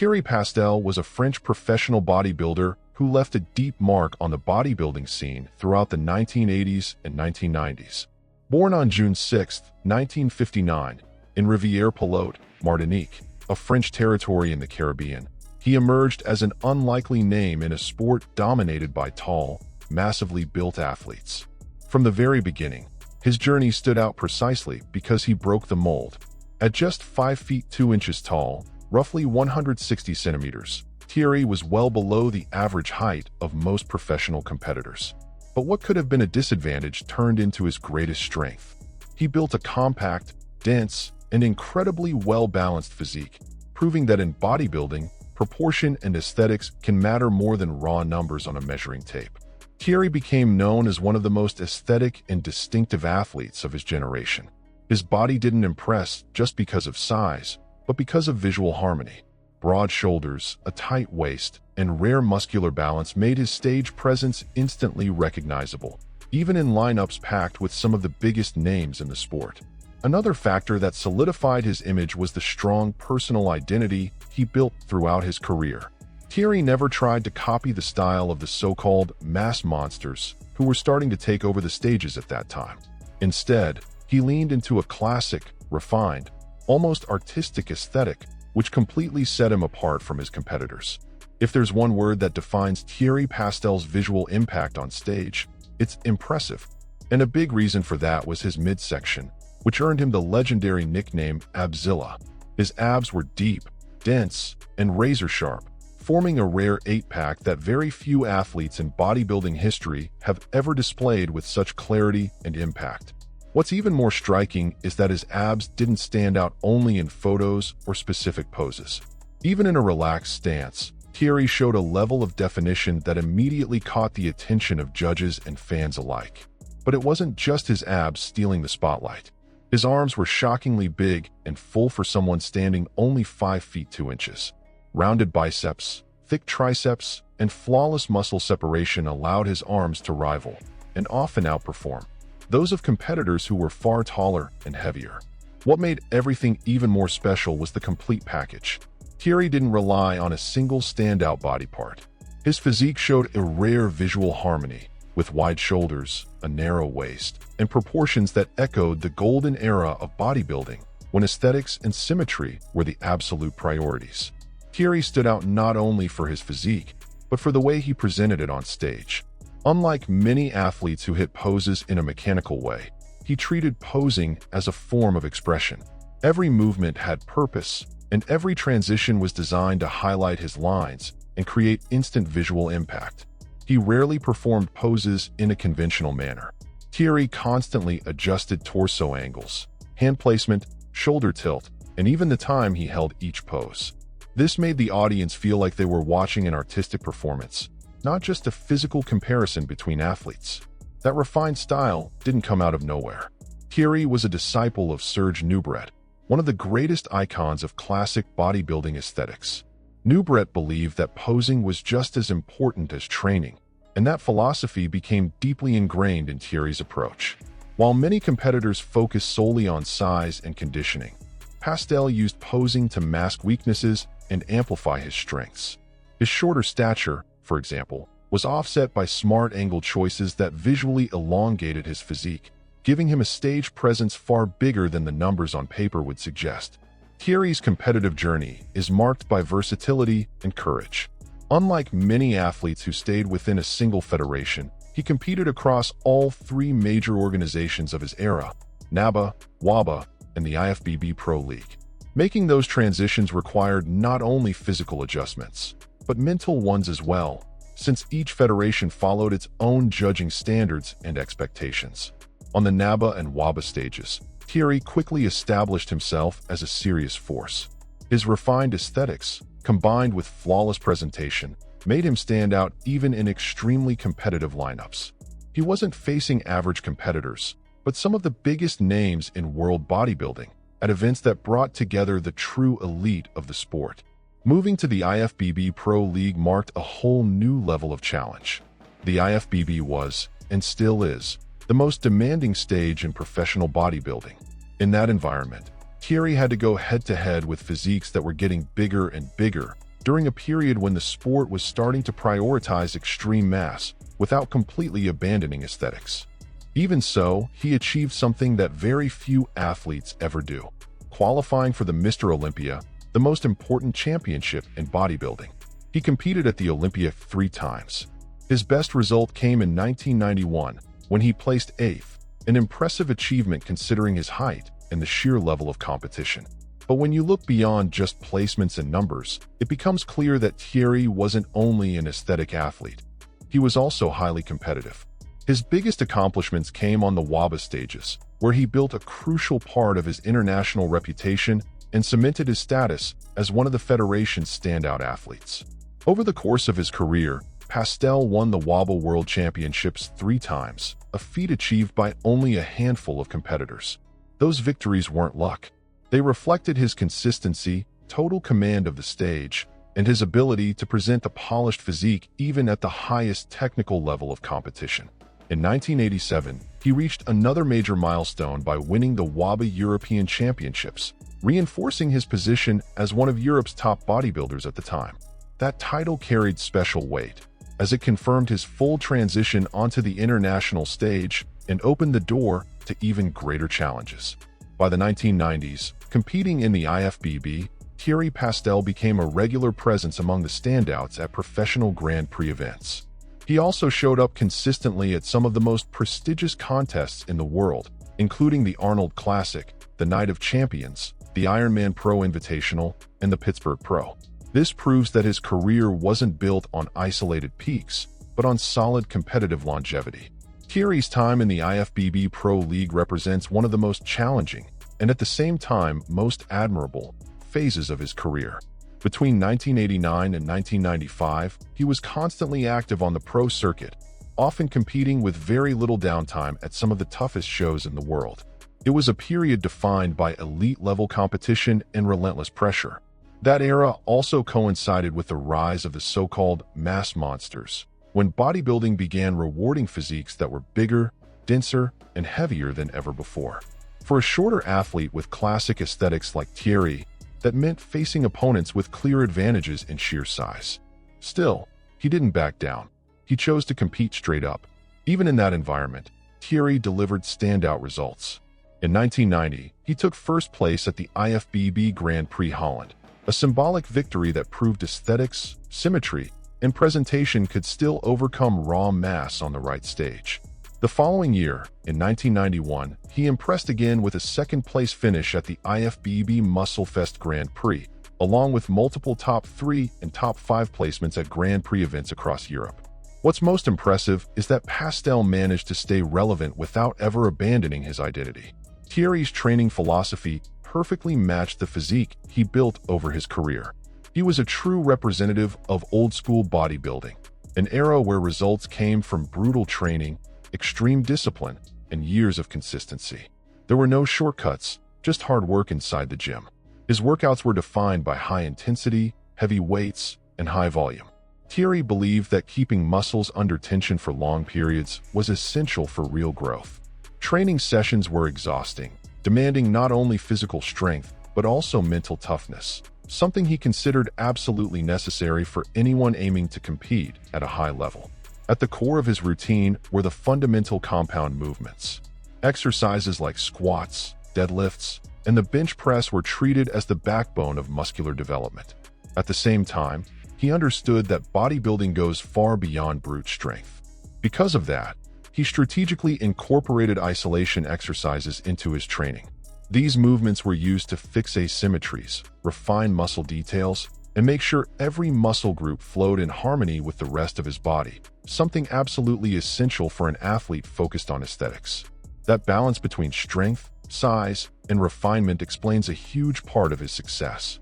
Thierry Pastel was a French professional bodybuilder who left a deep mark on the bodybuilding scene throughout the 1980s and 1990s. Born on June 6, 1959, in Rivière-Pilote, Martinique, a French territory in the Caribbean, he emerged as an unlikely name in a sport dominated by tall, massively built athletes. From the very beginning, his journey stood out precisely because he broke the mold. At just 5 feet 2 inches tall, roughly 160 centimeters, Thierry was well below the average height of most professional competitors. But what could have been a disadvantage turned into his greatest strength. He built a compact, dense, and incredibly well-balanced physique, proving that in bodybuilding, proportion and aesthetics can matter more than raw numbers on a measuring tape. Thierry became known as one of the most aesthetic and distinctive athletes of his generation. His body didn't impress just because of size, but because of visual harmony. Broad shoulders, a tight waist, and rare muscular balance made his stage presence instantly recognizable, even in lineups packed with some of the biggest names in the sport. Another factor that solidified his image was the strong personal identity he built throughout his career. Thierry never tried to copy the style of the so-called mass monsters who were starting to take over the stages at that time. Instead, he leaned into a classic, refined, almost artistic aesthetic, which completely set him apart from his competitors. If there's one word that defines Thierry Pastel's visual impact on stage, it's impressive. And a big reason for that was his midsection, which earned him the legendary nickname Abzilla. His abs were deep, dense, and razor-sharp, forming a rare 8-pack that very few athletes in bodybuilding history have ever displayed with such clarity and impact. What's even more striking is that his abs didn't stand out only in photos or specific poses. Even in a relaxed stance, Thierry showed a level of definition that immediately caught the attention of judges and fans alike. But it wasn't just his abs stealing the spotlight. His arms were shockingly big and full for someone standing only 5 feet 2 inches. Rounded biceps, thick triceps, and flawless muscle separation allowed his arms to rival, and often outperform, those of competitors who were far taller and heavier. What made everything even more special was the complete package. Thierry didn't rely on a single standout body part. His physique showed a rare visual harmony, with wide shoulders, a narrow waist, and proportions that echoed the golden era of bodybuilding, when aesthetics and symmetry were the absolute priorities. Thierry stood out not only for his physique, but for the way he presented it on stage. Unlike many athletes who hit poses in a mechanical way, he treated posing as a form of expression. Every movement had purpose, and every transition was designed to highlight his lines and create instant visual impact. He rarely performed poses in a conventional manner. Thierry constantly adjusted torso angles, hand placement, shoulder tilt, and even the time he held each pose. This made the audience feel like they were watching an artistic performance, not just a physical comparison between athletes. That refined style didn't come out of nowhere. Thierry was a disciple of Serge Nubret, one of the greatest icons of classic bodybuilding aesthetics. Nubret believed that posing was just as important as training, and that philosophy became deeply ingrained in Thierry's approach. While many competitors focus solely on size and conditioning, Pastel used posing to mask weaknesses and amplify his strengths. His shorter stature, for example, was offset by smart angle choices that visually elongated his physique, giving him a stage presence far bigger than the numbers on paper would suggest. Thierry's competitive journey is marked by versatility and courage. Unlike many athletes who stayed within a single federation, he competed across all 3 major organizations of his era, NABA, WABA, and the IFBB Pro League. Making those transitions required not only physical adjustments, but mental ones as well, since each federation followed its own judging standards and expectations. On the NABA and WABA stages, Thierry quickly established himself as a serious force. His refined aesthetics, combined with flawless presentation, made him stand out even in extremely competitive lineups. He wasn't facing average competitors, but some of the biggest names in world bodybuilding, at events that brought together the true elite of the sport. Moving to the IFBB Pro League marked a whole new level of challenge. The IFBB was, and still is, the most demanding stage in professional bodybuilding. In that environment, Thierry had to go head-to-head with physiques that were getting bigger and bigger, during a period when the sport was starting to prioritize extreme mass without completely abandoning aesthetics. Even so, he achieved something that very few athletes ever do, qualifying for the Mr. Olympia, the most important championship in bodybuilding. He competed at the Olympia 3 times. His best result came in 1991, when he placed 8th, an impressive achievement considering his height and the sheer level of competition. But when you look beyond just placements and numbers, it becomes clear that Thierry wasn't only an aesthetic athlete. He was also highly competitive. His biggest accomplishments came on the WABA stages, where he built a crucial part of his international reputation and cemented his status as one of the federation's standout athletes. Over the course of his career, Pastel won the WABA World Championships 3 times, a feat achieved by only a handful of competitors. Those victories weren't luck. They reflected his consistency, total command of the stage, and his ability to present a polished physique even at the highest technical level of competition. In 1987, he reached another major milestone by winning the WABA European Championships, reinforcing his position as one of Europe's top bodybuilders at the time. That title carried special weight, as it confirmed his full transition onto the international stage and opened the door to even greater challenges. By the 1990s, competing in the IFBB, Thierry Pastel became a regular presence among the standouts at professional Grand Prix events. He also showed up consistently at some of the most prestigious contests in the world, including the Arnold Classic, the Night of Champions, the Ironman Pro Invitational, and the Pittsburgh Pro. This proves that his career wasn't built on isolated peaks, but on solid competitive longevity. Thierry's time in the IFBB Pro League represents one of the most challenging, and at the same time most admirable, phases of his career. Between 1989 and 1995, he was constantly active on the pro circuit, often competing with very little downtime at some of the toughest shows in the world. It was a period defined by elite-level competition and relentless pressure. That era also coincided with the rise of the so-called mass monsters, when bodybuilding began rewarding physiques that were bigger, denser, and heavier than ever before. For a shorter athlete with classic aesthetics like Thierry, that meant facing opponents with clear advantages in sheer size. Still, he didn't back down. He chose to compete straight up. Even in that environment, Thierry delivered standout results. In 1990, he took first place at the IFBB Grand Prix Holland, a symbolic victory that proved aesthetics, symmetry, and presentation could still overcome raw mass on the right stage. The following year, in 1991, he impressed again with a second-place finish at the IFBB Musclefest Grand Prix, along with multiple top 3 and top 5 placements at Grand Prix events across Europe. What's most impressive is that Pastel managed to stay relevant without ever abandoning his identity. Thierry's training philosophy perfectly matched the physique he built over his career. He was a true representative of old-school bodybuilding, an era where results came from brutal training, extreme discipline, and years of consistency. There were no shortcuts, just hard work inside the gym. His workouts were defined by high intensity, heavy weights, and high volume. Thierry believed that keeping muscles under tension for long periods was essential for real growth. Training sessions were exhausting, demanding not only physical strength, but also mental toughness, something he considered absolutely necessary for anyone aiming to compete at a high level. At the core of his routine were the fundamental compound movements. Exercises like squats, deadlifts, and the bench press were treated as the backbone of muscular development. At the same time, he understood that bodybuilding goes far beyond brute strength. Because of that, he strategically incorporated isolation exercises into his training. These movements were used to fix asymmetries, refine muscle details, and make sure every muscle group flowed in harmony with the rest of his body, something absolutely essential for an athlete focused on aesthetics. That balance between strength, size, and refinement explains a huge part of his success.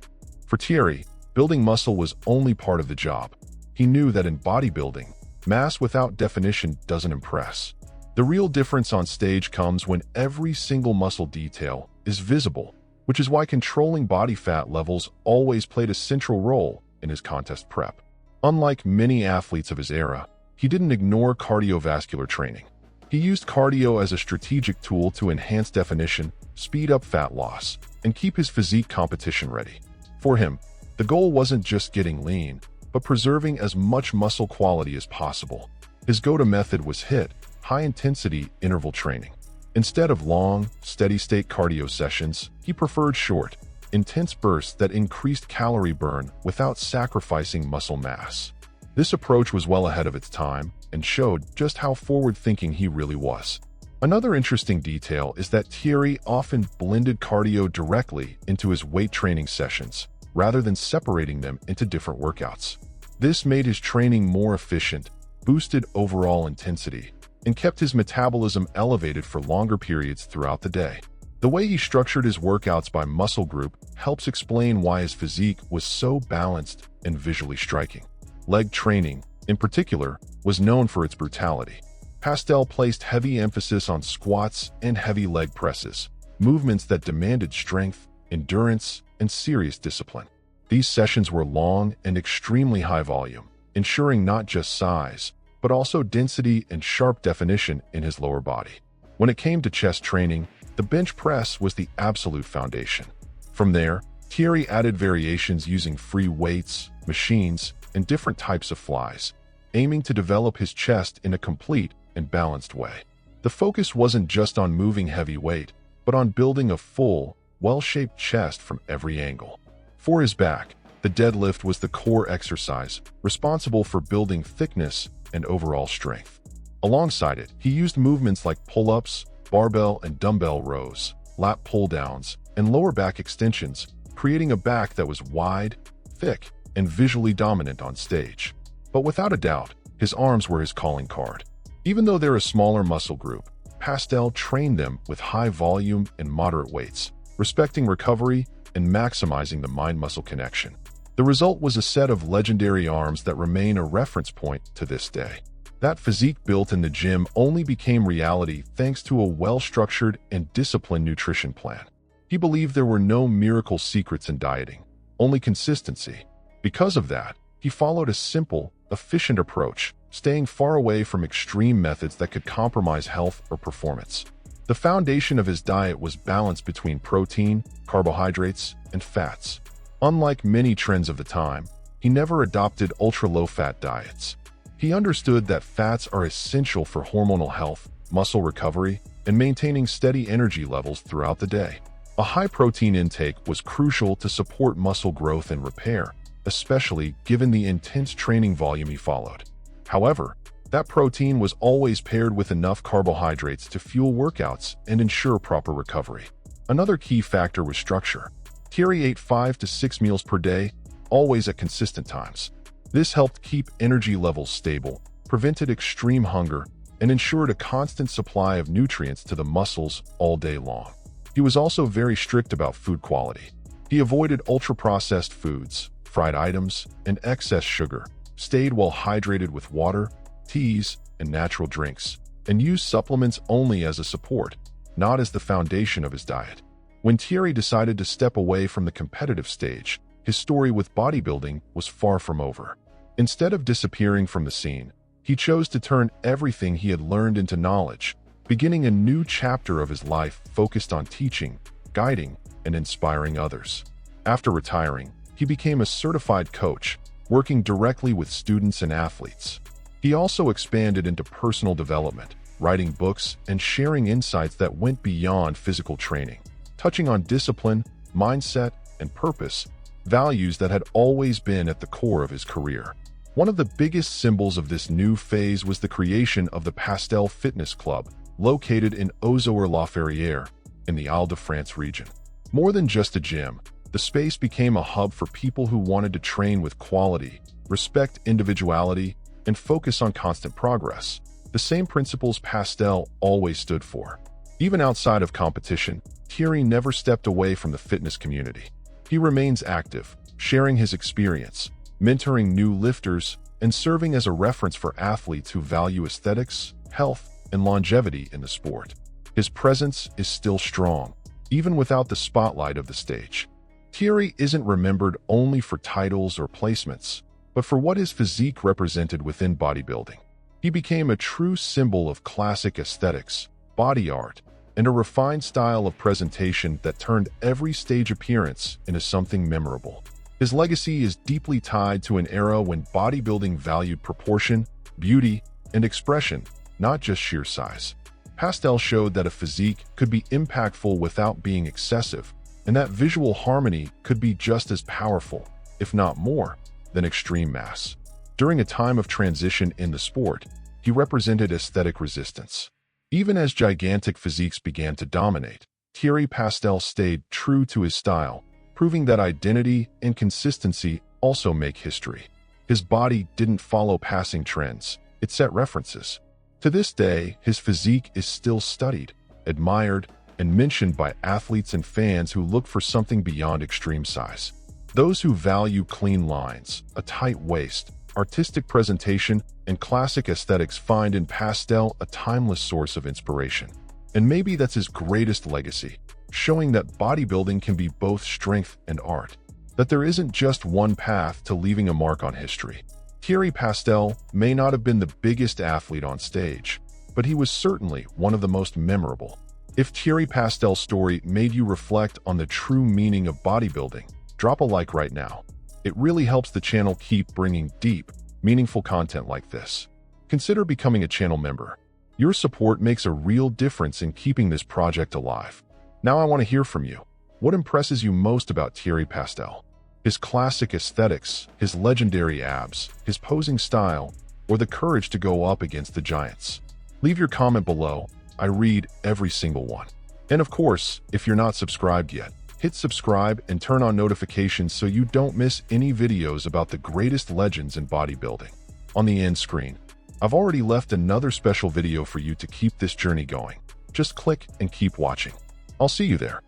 For Thierry, building muscle was only part of the job. He knew that in bodybuilding, mass without definition doesn't impress. The real difference on stage comes when every single muscle detail is visible, which is why controlling body fat levels always played a central role in his contest prep. Unlike many athletes of his era, he didn't ignore cardiovascular training. He used cardio as a strategic tool to enhance definition, speed up fat loss, and keep his physique competition ready. For him, The goal wasn't just getting lean, but preserving as much muscle quality as possible. His go-to method was HIIT, high-intensity interval training. Instead of long, steady-state cardio sessions, he preferred short, intense bursts that increased calorie burn without sacrificing muscle mass. This approach was well ahead of its time and showed just how forward-thinking he really was. Another interesting detail is that Thierry often blended cardio directly into his weight training sessions, rather than separating them into different workouts. This made his training more efficient, boosted overall intensity, and kept his metabolism elevated for longer periods throughout the day. The way he structured his workouts by muscle group helps explain why his physique was so balanced and visually striking. Leg training, in particular, was known for its brutality. Pastel placed heavy emphasis on squats and heavy leg presses, movements that demanded strength, endurance, and serious discipline. These sessions were long and extremely high volume, ensuring not just size, but also density and sharp definition in his lower body. When it came to chest training, the bench press was the absolute foundation. From there, Thierry added variations using free weights, machines, and different types of flies, aiming to develop his chest in a complete and balanced way. The focus wasn't just on moving heavy weight, but on building a full, well-shaped chest from every angle. For his back, the deadlift was the core exercise, responsible for building thickness and overall strength. Alongside it, he used movements like pull-ups, barbell and dumbbell rows, lat pull-downs, and lower back extensions, creating a back that was wide, thick, and visually dominant on stage. But without a doubt, his arms were his calling card. Even though they're a smaller muscle group, Pastel trained them with high volume and moderate weights, respecting recovery and maximizing the mind-muscle connection. The result was a set of legendary arms that remain a reference point to this day. That physique built in the gym only became reality thanks to a well-structured and disciplined nutrition plan. He believed there were no miracle secrets in dieting, only consistency. Because of that, he followed a simple, efficient approach, staying far away from extreme methods that could compromise health or performance. The foundation of his diet was balance between protein, carbohydrates, and fats. Unlike many trends of the time, he never adopted ultra-low-fat diets. He understood that fats are essential for hormonal health, muscle recovery, and maintaining steady energy levels throughout the day. A high-protein intake was crucial to support muscle growth and repair, especially given the intense training volume he followed. However, that protein was always paired with enough carbohydrates to fuel workouts and ensure proper recovery. Another key factor was structure. Thierry ate 5 to 6 meals per day, always at consistent times. This helped keep energy levels stable, prevented extreme hunger, and ensured a constant supply of nutrients to the muscles all day long. He was also very strict about food quality. He avoided ultra-processed foods, fried items, and excess sugar, stayed well hydrated with water, teas, and natural drinks, and used supplements only as a support, not as the foundation of his diet. When Thierry decided to step away from the competitive stage, his story with bodybuilding was far from over. Instead of disappearing from the scene, he chose to turn everything he had learned into knowledge, beginning a new chapter of his life focused on teaching, guiding, and inspiring others. After retiring, he became a certified coach, working directly with students and athletes. He also expanded into personal development, writing books, and sharing insights that went beyond physical training, touching on discipline, mindset, and purpose, values that had always been at the core of his career. One of the biggest symbols of this new phase was the creation of the Pastel Fitness Club, located in Auzouer-la-Ferrière, in the Île-de-France region. More than just a gym, the space became a hub for people who wanted to train with quality, respect individuality, and focus on constant progress, the same principles Pastel always stood for. Even outside of competition, Thierry never stepped away from the fitness community. He remains active, sharing his experience, mentoring new lifters, and serving as a reference for athletes who value aesthetics, health, and longevity in the sport. His presence is still strong, even without the spotlight of the stage. Thierry isn't remembered only for titles or placements, but for what his physique represented within bodybuilding. He became a true symbol of classic aesthetics, body art, and a refined style of presentation that turned every stage appearance into something memorable. His legacy is deeply tied to an era when bodybuilding valued proportion, beauty, and expression, not just sheer size. Pastel showed that a physique could be impactful without being excessive, and that visual harmony could be just as powerful, if not more, than extreme mass. During a time of transition in the sport, he represented aesthetic resistance. Even as gigantic physiques began to dominate, Thierry Pastel stayed true to his style, proving that identity and consistency also make history. His body didn't follow passing trends, it set references. To this day, his physique is still studied, admired, and mentioned by athletes and fans who look for something beyond extreme size. Those who value clean lines, a tight waist, artistic presentation, and classic aesthetics find in Pastel a timeless source of inspiration. And maybe that's his greatest legacy, showing that bodybuilding can be both strength and art, that there isn't just one path to leaving a mark on history. Thierry Pastel may not have been the biggest athlete on stage, but he was certainly one of the most memorable. If Thierry Pastel's story made you reflect on the true meaning of bodybuilding, drop a like right now. It really helps the channel keep bringing deep, meaningful content like this. Consider becoming a channel member. Your support makes a real difference in keeping this project alive. Now I want to hear from you. What impresses you most about Thierry Pastel? His classic aesthetics, his legendary abs, his posing style, or the courage to go up against the giants? Leave your comment below. I read every single one. And of course, if you're not subscribed yet, hit subscribe and turn on notifications so you don't miss any videos about the greatest legends in bodybuilding. On the end screen, I've already left another special video for you to keep this journey going. Just click and keep watching. I'll see you there.